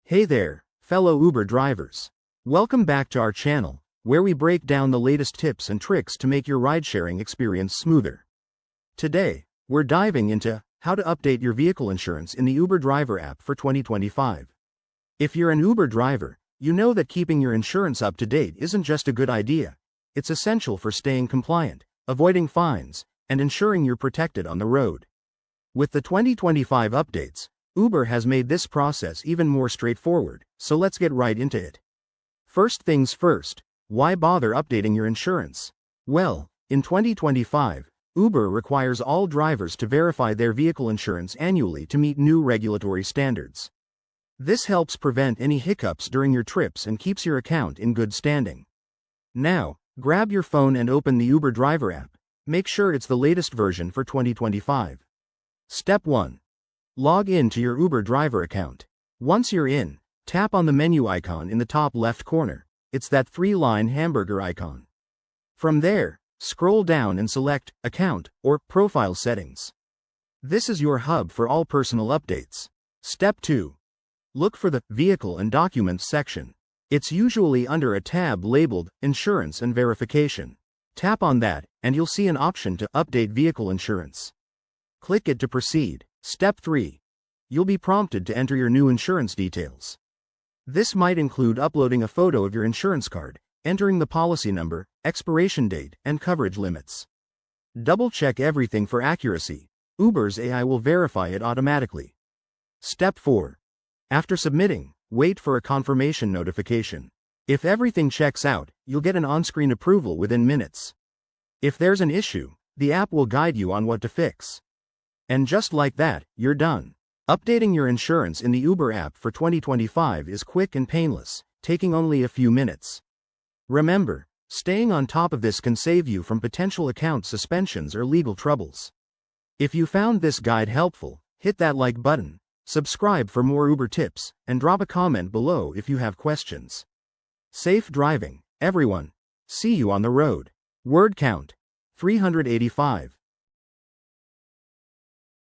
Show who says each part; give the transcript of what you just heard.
Speaker 1: Hey there, fellow Uber drivers. Welcome back to our channel, where we break down the latest tips and tricks to make your ride-sharing experience smoother. Today, we're diving into how to update your vehicle insurance in the Uber Driver app for 2025. If you're an Uber driver, you know that keeping your insurance up to date isn't just a good idea. It's essential for staying compliant, avoiding fines, and ensuring you're protected on the road. With the 2025 updates, Uber has made this process even more straightforward, so let's get right into it. First things first, why bother updating your insurance? Well, in 2025, Uber requires all drivers to verify their vehicle insurance annually to meet new regulatory standards. This helps prevent any hiccups during your trips and keeps your account in good standing. Now, grab your phone and open the Uber Driver app. Make sure it's the latest version for 2025. Step 1. Log in to your Uber Driver account. Once you're in, tap on the menu icon in the top left corner. It's that 3-line hamburger icon. From there, scroll down and select Account or Profile Settings. This is your hub for all personal updates. Step 2. Look for the Vehicle and Documents section. It's usually under a tab labeled Insurance and Verification. Tap on that, and you'll see an option to update vehicle insurance. Click it to proceed. Step 3. You'll be prompted to enter your new insurance details. This might include uploading a photo of your insurance card, entering the policy number, expiration date, and coverage limits. Double-check everything for accuracy. Uber's AI will verify it automatically. Step 4. After submitting, wait for a confirmation notification. If everything checks out, you'll get an on-screen approval within minutes. If there's an issue, the app will guide you on what to fix. And just like that, you're done. Updating your insurance in the Uber app for 2025 is quick and painless, taking only a few minutes. Remember, staying on top of this can save you from potential account suspensions or legal troubles. If you found this guide helpful, hit that like button, subscribe for more Uber tips, and drop a comment below if you have questions. Safe driving, everyone. See you on the road. Word count: 385.